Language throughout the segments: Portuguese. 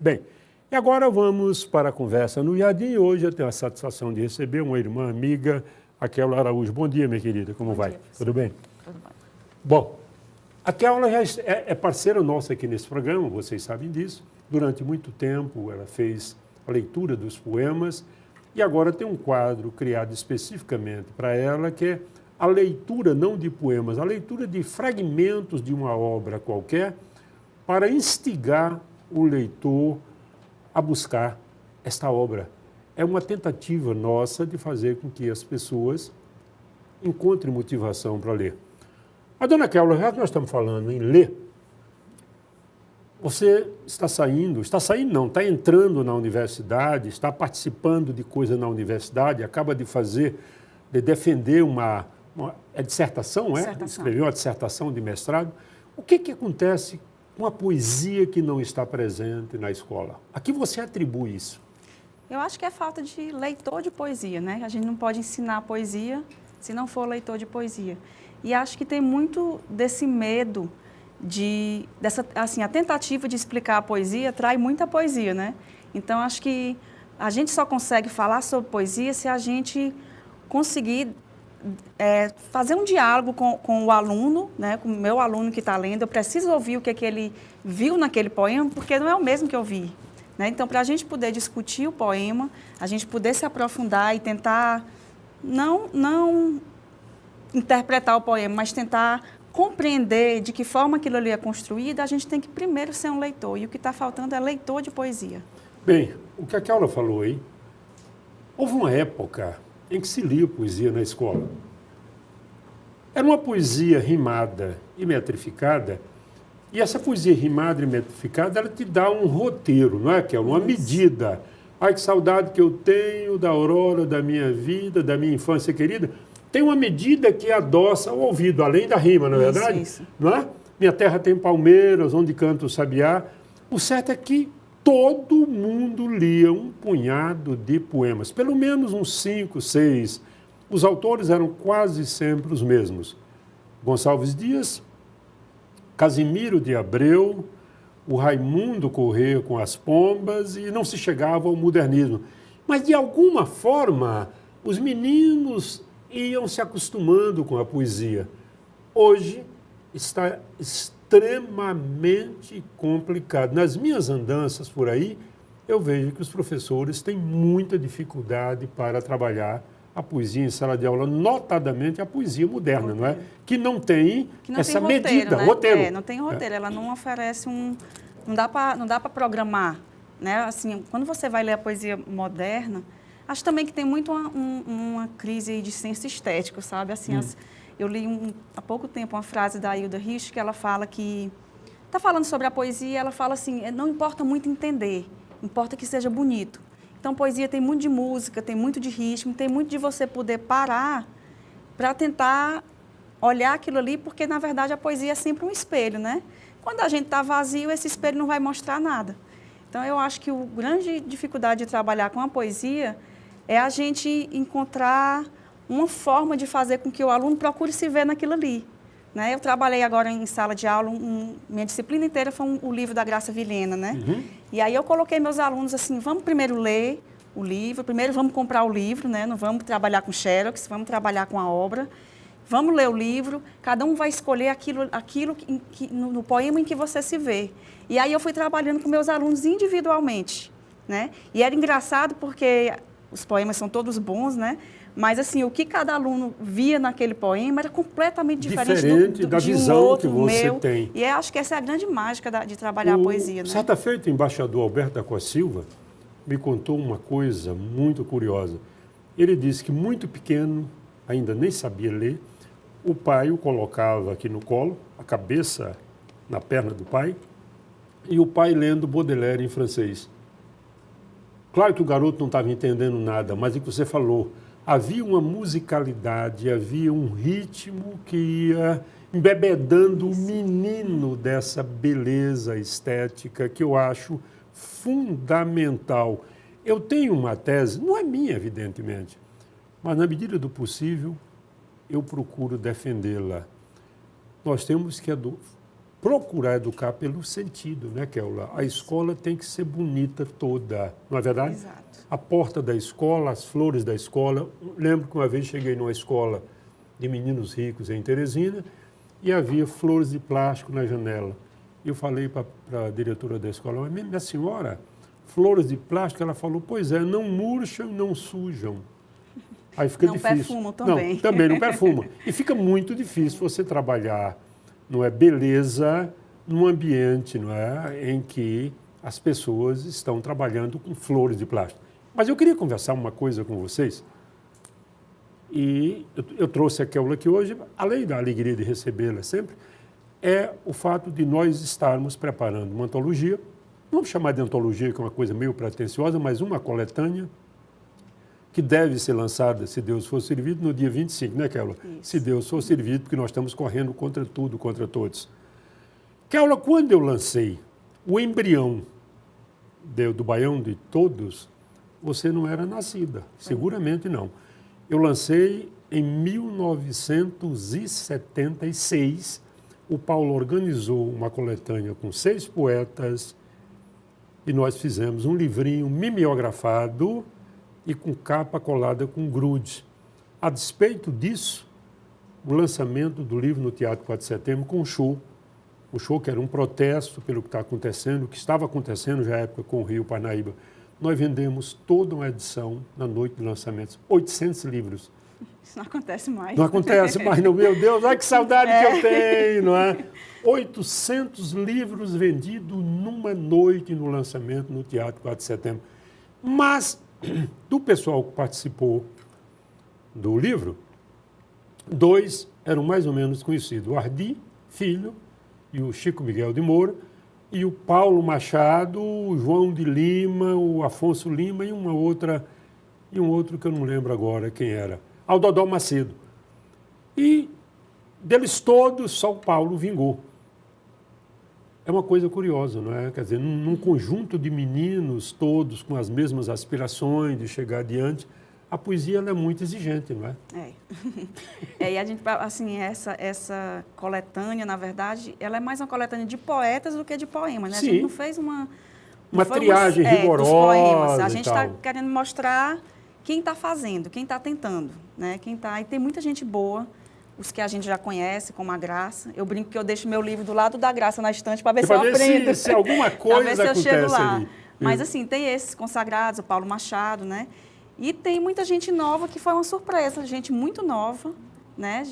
Bem, e agora vamos para a conversa no Jardim. Hoje eu tenho a satisfação de receber uma irmã amiga, Aquela Araújo. Bom dia, minha querida, como vai? Tudo bem? Tudo bem. Bom, Aquela já é parceira nossa aqui nesse programa, vocês sabem disso. Durante muito tempo ela fez a leitura dos poemas e agora tem um quadro criado especificamente para ela, que é a leitura não de poemas, a leitura de fragmentos de uma obra qualquer para instigar o leitor a buscar esta obra. É uma tentativa nossa de fazer com que as pessoas encontrem motivação para ler. A dona Aquela, já que nós estamos falando em ler, você está entrando na universidade, está participando de coisa na universidade, acaba de defender uma dissertação, escreveu uma dissertação de mestrado. O que acontece com a poesia que não está presente na escola? A que você atribui isso? Eu acho que é falta de leitor de poesia, né? A gente não pode ensinar poesia se não for leitor de poesia. E acho que tem muito desse medo a tentativa de explicar a poesia trai muita poesia, né? Então, acho que a gente só consegue falar sobre poesia se a gente conseguir fazer um diálogo com o aluno, né? Com o meu aluno que está lendo. Eu preciso ouvir o que ele viu naquele poema, porque não é o mesmo que eu vi, né? Então, para a gente poder discutir o poema, a gente poder se aprofundar e tentar não interpretar o poema, mas tentar compreender de que forma aquilo ali é construído, a gente tem que primeiro ser um leitor. E o que está faltando é leitor de poesia. Bem, o que a Aquela falou aí, houve uma época em que se lia poesia na escola. Era uma poesia rimada e metrificada, e essa poesia rimada e metrificada, ela te dá um roteiro, não é, Aquela? Uma medida. Ai, que saudade que eu tenho da aurora da minha vida, da minha infância querida. Tem uma medida que adoça o ouvido, além da rima, não é verdade? Isso. Não é? Minha terra tem palmeiras, onde canta o sabiá. O certo é que todo mundo lia um punhado de poemas, pelo menos uns 5, 6. Os autores eram quase sempre os mesmos. Gonçalves Dias, Casimiro de Abreu, o Raimundo Corrêa com as Pombas, e não se chegava ao modernismo. Mas, de alguma forma, os meninos iam se acostumando com a poesia. Hoje está extremamente complicado. Nas minhas andanças por aí, eu vejo que os professores têm muita dificuldade para trabalhar a poesia em sala de aula, notadamente a poesia moderna, não é? Que não tem essa medida, né? roteiro. Não tem roteiro, ela não oferece não dá para programar, né? Assim, quando você vai ler a poesia moderna, acho também que tem muito uma crise de senso estético, sabe? Assim, eu li há pouco tempo uma frase da Hilda Rich, que ela fala que... Está falando sobre a poesia, ela fala assim, não importa muito entender, importa que seja bonito. Então, poesia tem muito de música, tem muito de ritmo, tem muito de você poder parar para tentar olhar aquilo ali, porque, na verdade, a poesia é sempre um espelho, né? Quando a gente está vazio, esse espelho não vai mostrar nada. Então, eu acho que a grande dificuldade de trabalhar com a poesia é a gente encontrar uma forma de fazer com que o aluno procure se ver naquilo ali, né? Eu trabalhei agora em sala de aula, minha disciplina inteira foi o livro da Graça Vilhena, né? E aí eu coloquei meus alunos assim, vamos primeiro ler o livro, primeiro vamos comprar o livro, né? Não vamos trabalhar com xerox, vamos trabalhar com a obra, vamos ler o livro, cada um vai escolher aquilo no poema em que você se vê. E aí eu fui trabalhando com meus alunos individualmente, né? E era engraçado porque os poemas são todos bons, né? Mas, assim, o que cada aluno via naquele poema era completamente diferente da de visão um outro, que você meu. tem. E eu acho que essa é a grande mágica de trabalhar a poesia, né? Certa feita, o embaixador Alberto da Costa Silva me contou uma coisa muito curiosa. Ele disse que, muito pequeno, ainda nem sabia ler, o pai o colocava aqui no colo, a cabeça na perna do pai, e o pai lendo Baudelaire em francês. Claro que o garoto não estava entendendo nada, mas o que você falou, havia uma musicalidade, havia um ritmo que ia embebedando o menino dessa beleza estética que eu acho fundamental. Eu tenho uma tese, não é minha, evidentemente, mas na medida do possível eu procuro defendê-la. Nós temos que procurar educar pelo sentido, né, Kéula? A escola tem que ser bonita toda, não é verdade? Exato. A porta da escola, as flores da escola. Lembro que uma vez cheguei numa escola de meninos ricos em Teresina e havia flores de plástico na janela. Eu falei para a diretora da escola, mas minha senhora, flores de plástico? Ela falou, pois é, não murcham, não sujam. Aí fica não difícil. Perfumam também. Não, também não perfuma. E fica muito difícil você trabalhar, não é, beleza num ambiente, não é, em que as pessoas estão trabalhando com flores de plástico. Mas eu queria conversar uma coisa com vocês. E eu trouxe a Kéula aqui hoje, além da alegria de recebê-la sempre, é o fato de nós estarmos preparando uma antologia, vamos chamar de antologia, que é uma coisa meio pretensiosa, mas uma coletânea, que deve ser lançada, se Deus for servido, no dia 25, né, Kéula? Se Deus for servido, porque nós estamos correndo contra tudo, contra todos. Kéula, quando eu lancei o embrião do Baião de Todos, você não era nascida, seguramente não. Eu lancei em 1976, o Paulo organizou uma coletânea com 6 poetas e nós fizemos um livrinho mimeografado e com capa colada com grude. A despeito disso, o lançamento do livro no Teatro 4 de Setembro com um show que era um protesto pelo que está acontecendo, o que estava acontecendo já na época com o Rio Parnaíba. Nós vendemos toda uma edição na noite de lançamentos, 800 livros. Isso não acontece mais. Não acontece mais, não, meu Deus, olha que saudade que eu tenho, não é? 800 livros vendidos numa noite no lançamento no Teatro 4 de Setembro. Mas, do pessoal que participou do livro, 2 eram mais ou menos conhecidos, o Ardi Filho e o Chico Miguel de Moura, e o Paulo Machado, o João de Lima, o Afonso Lima e um outro que eu não lembro agora quem era, Aldodó Macedo. E deles todos, só o Paulo vingou. É uma coisa curiosa, não é? Quer dizer, num conjunto de meninos todos com as mesmas aspirações de chegar adiante, a poesia ela é muito exigente, não é? E a gente, assim, essa coletânea, na verdade, ela é mais uma coletânea de poetas do que de poemas, né? Sim. A gente não fez uma triagem rigorosa. Dos poemas. A gente está está querendo mostrar quem está fazendo, quem está tentando, né? E tem muita gente boa, os que a gente já conhece, como a Graça. Eu brinco que eu deixo meu livro do lado da Graça na estante para ver se eu aprendo. Se alguma coisa acontece eu chego lá. Ali. Mas, assim, tem esses consagrados, o Paulo Machado, né? E tem muita gente nova que foi uma surpresa, gente muito nova, né?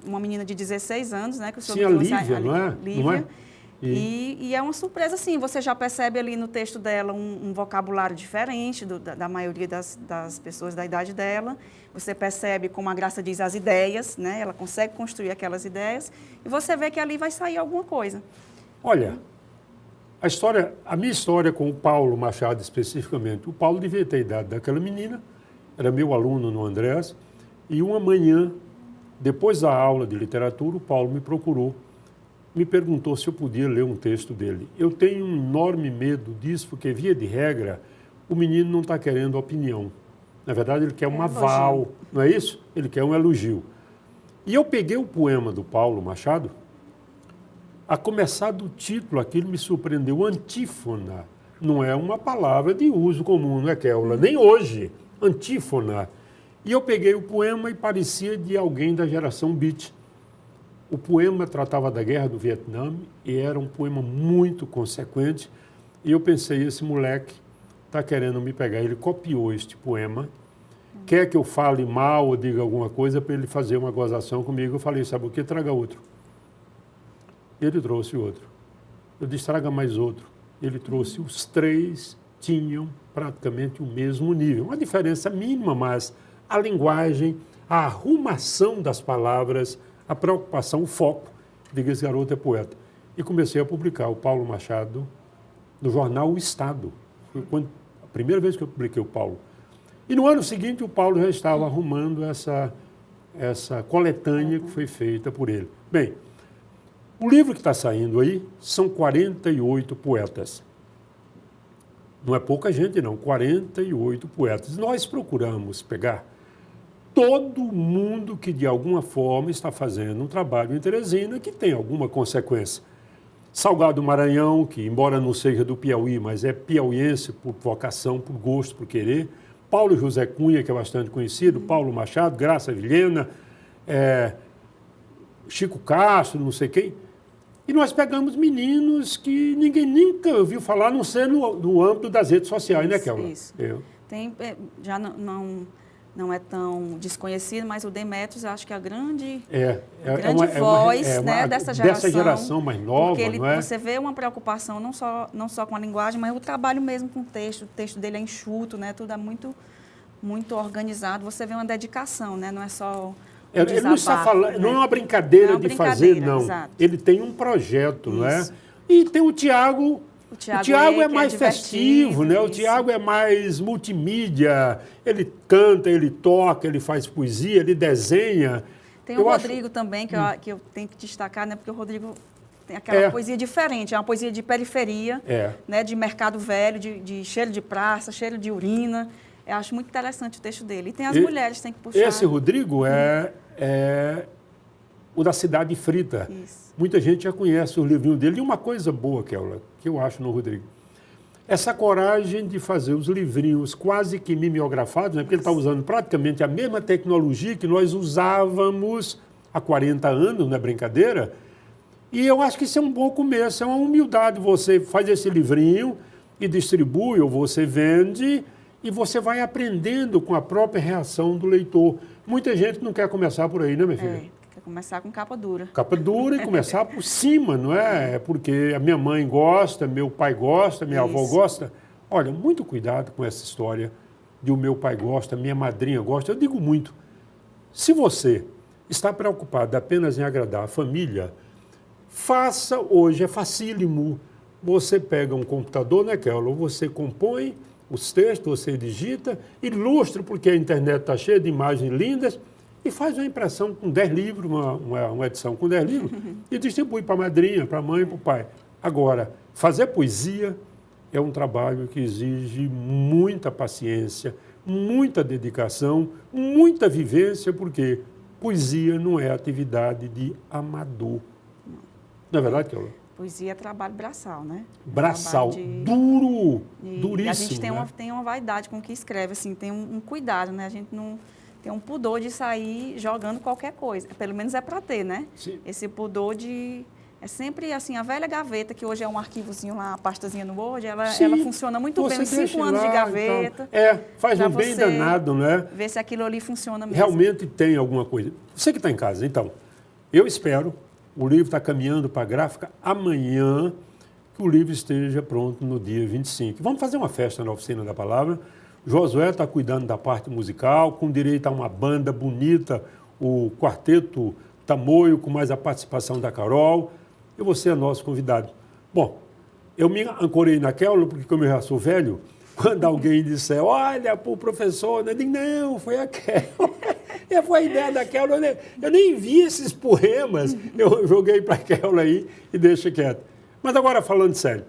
Uma menina de 16 anos, né? Que o senhor Sim, a Lívia, não é? Lívia. Não é? E é uma surpresa, assim, você já percebe ali no texto dela um vocabulário diferente da maioria das pessoas da idade dela. Você percebe, como a Graça diz, as ideias, né? Ela consegue construir aquelas ideias e você vê que ali vai sair alguma coisa. Olha, a minha história com o Paulo Machado especificamente, o Paulo devia ter a idade daquela menina, era meu aluno no Andrés, e uma manhã, depois da aula de literatura, o Paulo me procurou, me perguntou se eu podia ler um texto dele. Eu tenho um enorme medo disso, porque, via de regra, o menino não está querendo opinião. Na verdade, ele quer um aval, não é isso? Ele quer um elogio. E eu peguei o poema do Paulo Machado, a começar do título, aquilo me surpreendeu. Antífona não é uma palavra de uso comum, não é, Kéula? Nem hoje. Antífona. E eu peguei o poema e parecia de alguém da geração Beat. O poema tratava da guerra do Vietnã e era um poema muito consequente. E eu pensei, esse moleque está querendo me pegar. Ele copiou este poema, quer que eu fale mal ou diga alguma coisa para ele fazer uma gozação comigo. Eu falei, sabe o que? Traga outro. Ele trouxe outro. Eu disse, traga mais outro. Ele trouxe. Os 3 tinham praticamente o mesmo nível. Uma diferença mínima, mas a linguagem, a arrumação das palavras, a preocupação, o foco. Diga, esse garoto é poeta. E comecei a publicar o Paulo Machado no jornal O Estado. Foi a primeira vez que eu publiquei o Paulo. E no ano seguinte, o Paulo já estava arrumando essa coletânea que foi feita por ele. Bem, o livro que está saindo aí são 48 poetas. Não é pouca gente, não. 48 poetas. Nós procuramos pegar todo mundo que, de alguma forma, está fazendo um trabalho em Teresina que tem alguma consequência. Salgado Maranhão, que embora não seja do Piauí, mas é piauiense por vocação, por gosto, por querer. Paulo José Cunha, que é bastante conhecido, Paulo Machado, Graça Vilhena, Chico Castro, não sei quem. E nós pegamos meninos que ninguém nunca ouviu falar, a não ser no âmbito das redes sociais, né, Kelma? Isso. Tem, já não é tão desconhecido, mas o Demetrios, eu acho que é a grande voz dessa geração mais nova, porque não é? Você vê uma preocupação não só com a linguagem, mas o trabalho mesmo com o texto dele é enxuto, né? Tudo é muito, muito organizado, você vê uma dedicação, né? Não é só... Ele não está falando, né? Não é uma brincadeira de fazer, não. Exato. Ele tem um projeto, não é? E tem o Tiago. O Tiago é mais festivo, né? O Tiago é mais multimídia. Ele canta, ele toca, ele faz poesia, ele desenha. Tem o Rodrigo também, que eu tenho que destacar, né? Porque o Rodrigo tem aquela poesia diferente, é uma poesia de periferia, né? De mercado velho, de cheiro de praça, cheiro de urina. Eu acho muito interessante o texto dele. E tem as mulheres, tem que puxar. Esse Rodrigo é o da Cidade Frita. Isso. Muita gente já conhece o livrinho dele. E uma coisa boa, Kelma, que eu acho no Rodrigo, essa coragem de fazer os livrinhos quase que mimeografados, né? Porque ele está usando praticamente a mesma tecnologia que nós usávamos há 40 anos, não é brincadeira? E eu acho que isso é um bom começo, é uma humildade. Você faz esse livrinho e distribui, ou você vende... E você vai aprendendo com a própria reação do leitor. Muita gente não quer começar por aí, né, minha filha? Quer começar com capa dura. Capa dura e começar por cima, não é? É porque a minha mãe gosta, meu pai gosta, minha avó gosta. Olha, muito cuidado com essa história de o meu pai gosta, minha madrinha gosta. Eu digo muito. Se você está preocupado apenas em agradar a família, faça hoje, é facílimo. Você pega um computador, né, Kelma? Você compõe os textos, você digita, ilustra, porque a internet está cheia de imagens lindas, e faz uma impressão com 10 livros, uma edição com 10 livros, e distribui para a madrinha, para a mãe, para o pai. Agora, fazer poesia é um trabalho que exige muita paciência, muita dedicação, muita vivência, porque poesia não é atividade de amador. Não é verdade, Kelma? Poesia é trabalho braçal, né? Braçal, duro, duríssimo. E a gente tem uma vaidade com o que escreve, assim, tem um cuidado, né? A gente não tem um pudor de sair jogando qualquer coisa. Pelo menos é para ter, né? Sim. Esse pudor de... É sempre, assim, a velha gaveta, que hoje é um arquivozinho lá, a pastazinha no Word, ela funciona muito bem, uns 5 anos de gaveta. Então, faz um bem danado, né? Ver se aquilo ali funciona mesmo. Realmente tem alguma coisa. Você que está em casa, então, eu espero... O livro está caminhando para a gráfica amanhã, que o livro esteja pronto no dia 25. Vamos fazer uma festa na Oficina da Palavra. Josué está cuidando da parte musical, com direito a uma banda bonita, o Quarteto Tamoio, com mais a participação da Carol. E você é nosso convidado. Bom, eu me ancorei naquela, porque como eu já sou velho, quando alguém disser, olha, para o professor, eu digo, não, foi aquela. Foi a ideia daquela, eu nem vi esses poemas, eu joguei para aquela aí e deixa quieto. Mas agora, falando sério,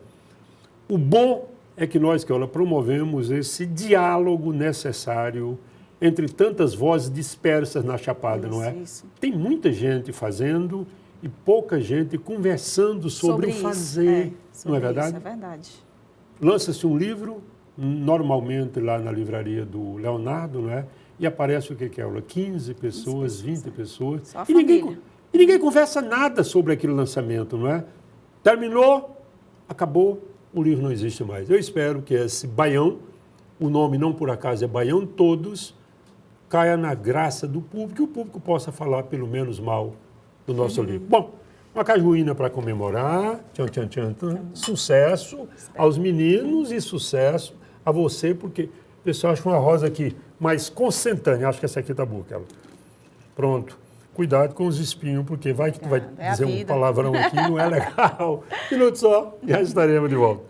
o bom é que nós, Kelma, promovemos esse diálogo necessário entre tantas vozes dispersas na Chapada, não é? Isso. Tem muita gente fazendo e pouca gente conversando sobre o fazer, não é verdade? Isso, é verdade. Lança-se um livro, normalmente lá na livraria do Leonardo, não é? E aparece o que é, Kelma? 15 pessoas, 20 pessoas. Só a e ninguém conversa nada sobre aquele lançamento, não é? Terminou, acabou, o livro não existe mais. Eu espero que esse Baião, o nome não por acaso é Baião Todos, caia na graça do público e o público possa falar pelo menos mal do nosso livro. Bom, uma cajuína para comemorar, tchan, tchan, tchan, tchan. Sucesso aos meninos e sucesso a você, porque o pessoal acha uma rosa aqui mais consentânea. Acho que essa aqui está boa, Kelma. Pronto. Cuidado com os espinhos, porque vai que tu vai dizer um palavrão aqui, não é legal. Minuto só, já estaremos de volta.